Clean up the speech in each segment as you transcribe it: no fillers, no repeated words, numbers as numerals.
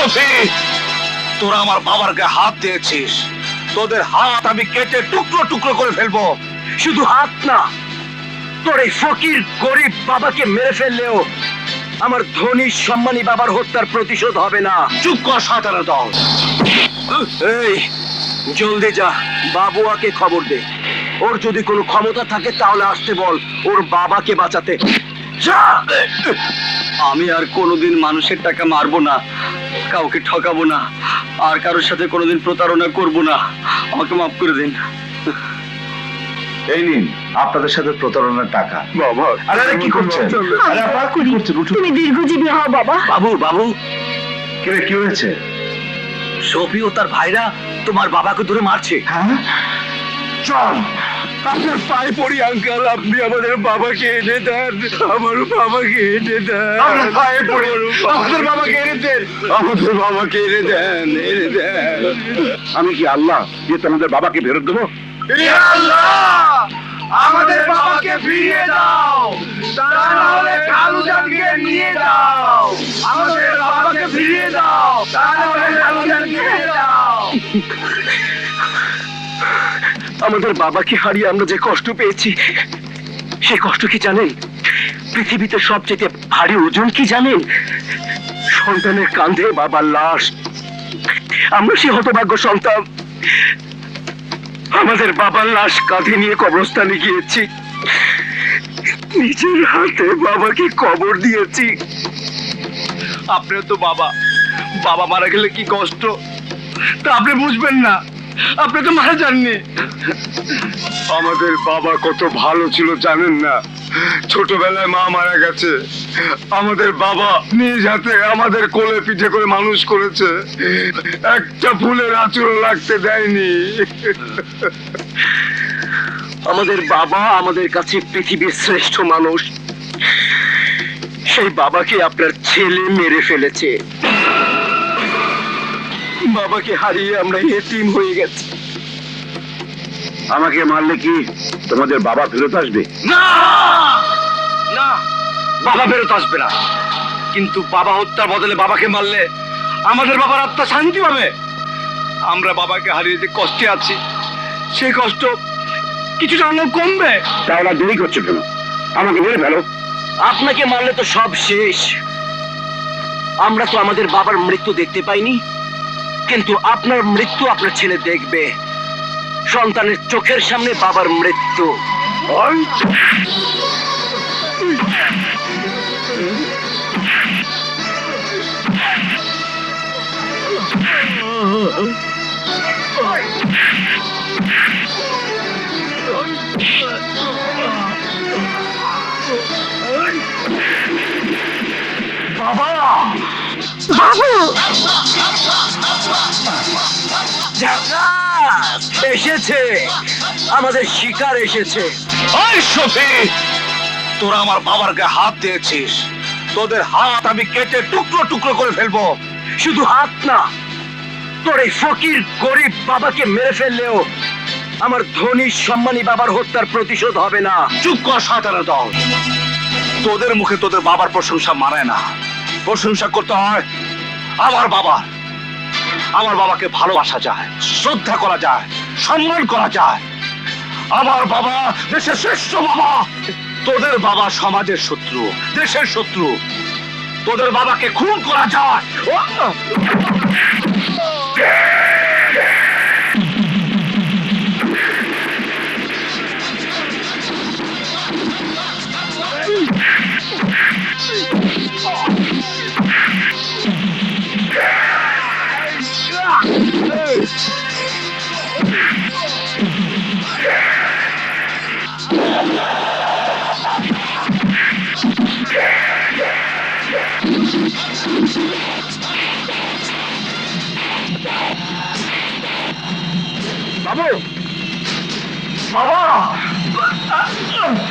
শফিক, তোরা আমার বাবার গায়ে হাত দিয়েছিস, তোদের হাত আমি কেটে টুকরো টুকরো করে ফেলবো। শুধু হাত না, তোর এই ফকির গরিব বাবাকে মেরে ফেললেও আমার ধনী সম্মানী বাবার হত্যার প্রতিশোধ হবে না। চুপ কর শয়তানের দল। এই জলদি যা, বাবুয়াকে খবর দে। ওর যদি কোনো ক্ষমতা থাকে তাহলে আসতে বল ওর বাবাকে বাঁচাতে। যা। আমি আর কোনোদিন মানুষের টাকা মারবো না, কাউকে ঠকাবো না, আর কারোর সাথে কোনোদিন প্রতারণা করব না। আমাকে মাফ করে দিন। এই নিন আপনাদের সাথে প্রতারণার টাকা। বাবা, আরে কি করছেন? আরে আপনারা কি করছেন? উঠুন। তুমি দীর্ঘজীবী হও বাবা। বাবু বাবু, কি হয়েছে? শফি ও তার ভাইরা তোমার বাবাকে ধরে মারছে। হ্যাঁ, চল। আপনার পায়ে পড়ি আঙ্কেল, আপনি আমাদের বাবাকে এনে দেন, আমার বাবাকে এনে দেন। আপনার পায়ে পড়ি, আমাদের বাবাকে এনে দেন, আমাদের বাবাকে এনে দেন, এনে দেন। আমি কি আল্লাহ যে তোমাদের বাবাকে ফেরত দেবো? ইয়া আল্লাহ, আমাদের বাবাকে ফিরিয়ে দাও, তা না হলে কালুজানকে নিয়ে যাও। আমাদের বাবাকে ফিরিয়ে দাও, তা না হলে কালুজানকে নিয়ে যাও। আমাদের বাবাকে হারিয়ে আমরা যে কষ্ট পেয়েছি, সেই কষ্ট কি জানেন? পৃথিবীতে সবচেয়ে ভারী ওজন কি জানেন? সন্তানের কাঁধে বাবার লাশ। আমরা সেই হতভাগ্য সন্তান, আমাদের বাবার লাশ কাঁধে নিয়ে কবরস্থানে গিয়েছি, নিজের হাতে বাবাকে কবর দিয়েছি। আপনার তো বাবা, বাবা মারা গেলে কি কষ্ট তা আপনি বুঝবেন না, আপনি তো মারা যাননি। আমাদের বাবা কত ভালো ছিল জানেন না? ছোটবেলায় মা মারা গেছে, আমাদের বাবা নিজ হাতে আমাদের কোলে পিঠে করে মানুষ করেছে, একটা ফুলের আঁচড় লাগতে দেয়নি। আমাদের বাবা আমাদের কাছে পৃথিবীর শ্রেষ্ঠ মানুষ, সেই বাবাকে আপনার ছেলে মেরে ফেলেছে। বাবাকে হারিয়ে আমরা এতিম হয়ে গেছি। আমাকে মারলে কি তোমাদের বাবা ফেরত আসবে? না না, বাবা ফেরত আসবে না, কিন্তু বাবা হত্যার বদলে বাবাকে মারলে আমাদের বাবার আত্মা শান্তি পাবে। আমরা বাবাকে হারিয়ে যে কষ্টে আছি, সেই কষ্ট কিছু জানলেও কমবে। তাহলে দেরি করছো কেন? আমাকে মেরে ফেলো। আপনাকে মারলে তো সব শেষ। আমরা তো আমাদের বাবার মৃত্যু দেখতে পাইনি, কিন্তু আপনার মৃত্যু আপনার ছেলে দেখবে। সন্তানের চোখের সামনে বাবার মৃত্যু। বাবা, বাবু, এসেছে, আমাদের শিকার এসেছে। ওই শফিক, তোরা আমার বাবার গায়ে হাত দিয়েছিস, তোদের হাত আমি কেটে টুকরো টুকরো করে ফেলবো। শুধু হাত না, তোর এই ফকির গরিব বাবাকে মেরে ফেললেও আমার ধনী সম্মানী বাবার হত্যার প্রতিশোধ হবে না। চুপ কর শয়তানের দল। তোদের মুখে তোদের বাবার প্রশংসা মানায় না, প্রশংসা করতে হয় আমার বাবার। আমার বাবাকে ভালোবাসা যায়, শ্রদ্ধা করা যায়, সম্মান করা যায়। আমার বাবা দেশের শ্রেষ্ঠ বাবা। তোদের বাবা সমাজের শত্রু, দেশের শত্রু। তোদের বাবাকে খুন করা যায়। বাবু, বাবা,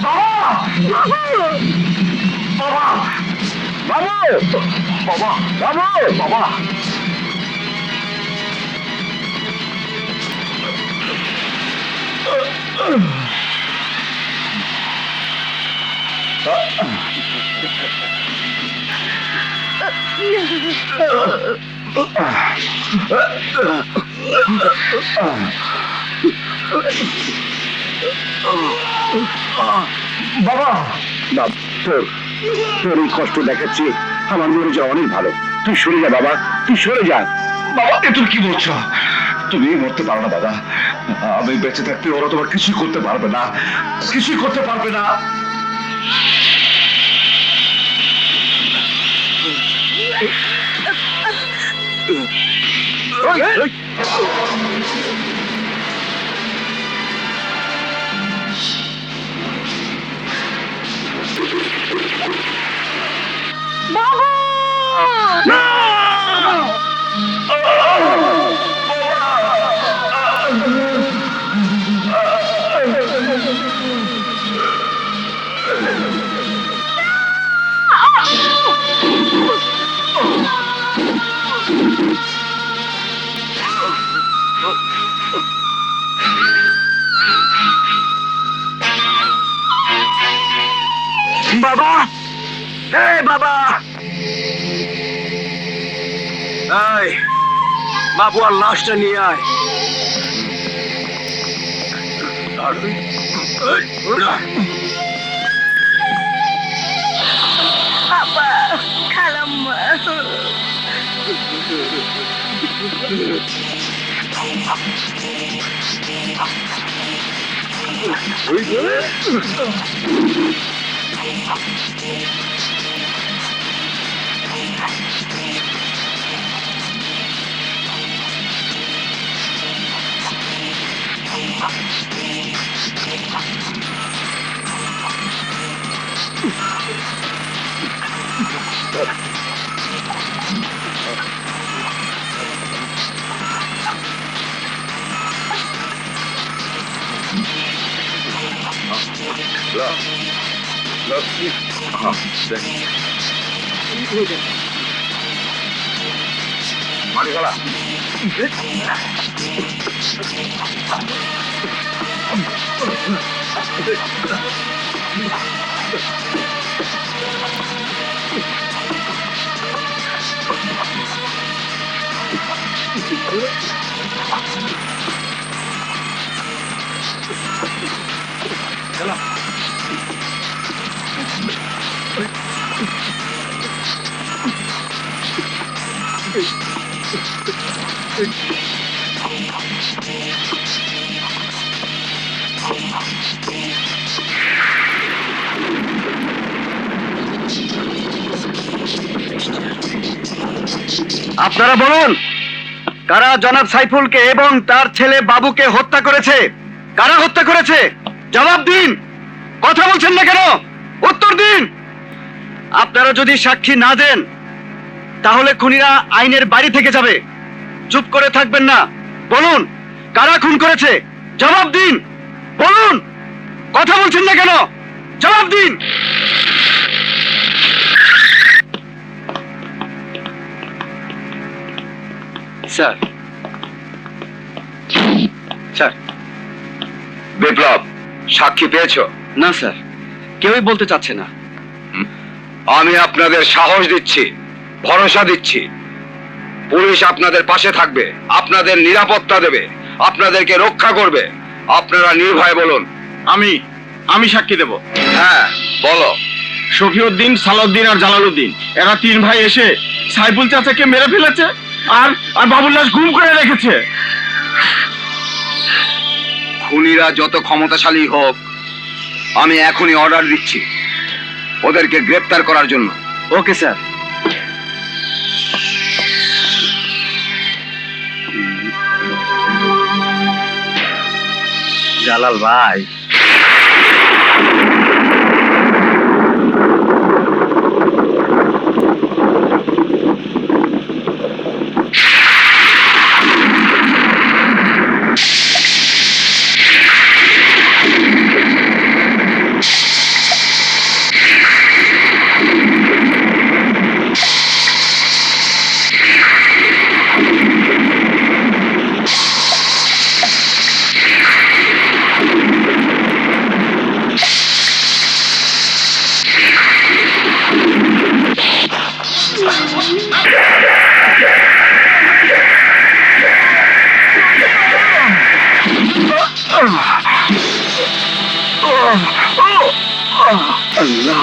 বাবা, বাবা, বাবু, বাবা, বাবু, বাবা। বাবা না, তোর তোর এই কষ্ট দেখাচ্ছি আমার মনে যা অনেক ভালো। তুই সরে যা বাবা, তুই সরে যা। বাবা এ তুমি কি বলছো? তুমি মরতে পারো না বাবা। আমি বেঁচে থাকতে ওরা তোমার কিছুই করতে পারবে না, কিছুই করতে পারবে না। বাবা, এই বাবা, এই বাবুয়ার লাশটা নিয়ে আয়। বাবা, খালাম্মা। আপনারা বলুন, কারা জনাব সাইফুলকে এবং তার ছেলে বাবুকে হত্যা করেছে? কারা হত্যা করেছে? জবাব দিন। কথা বলছেন না কেন? উত্তর দিন। আপনারা যদি সাক্ষী না দেন তাহলে খুনিরা আইনের বাড়ি থেকে যাবে। চুপ করে থাকবেন না। বলুন, কারা খুন করেছে? জবাব দিন। বলুন, কথা বলছেন না কেন? জবাব দিন। Sir, sir. বিপ্লব, সাক্ষী পেয়েছো? না স্যার, কেউই বলতে চাচ্ছে না। আমি আপনাদের সাহস দিচ্ছি, ভরসা দিচ্ছি। পুলিশ আপনাদের পাশে থাকবে, আপনাদের নিরাপত্তা দেবে, আপনাদেরকে রক্ষা করবে। আপনারা নির্ভয়ে বলুন। আমি সাক্ষী দেব। হ্যাঁ, বলো। শফিউদ্দিন, সালাউদ্দিন আর জালালউদ্দিন, এরা তিন ভাই এসে সাইফুল চাচাকে মেরে ফেলেছে আর আর বাবুর লাশ গুম করে রেখেছে। খুনিরা যত ক্ষমতাশালী হোক, আমি এখনই অর্ডার দিচ্ছি ওদেরকে গ্রেপ্তার করার জন্য। Okay sir. জালাল ভাই, আল্লাহ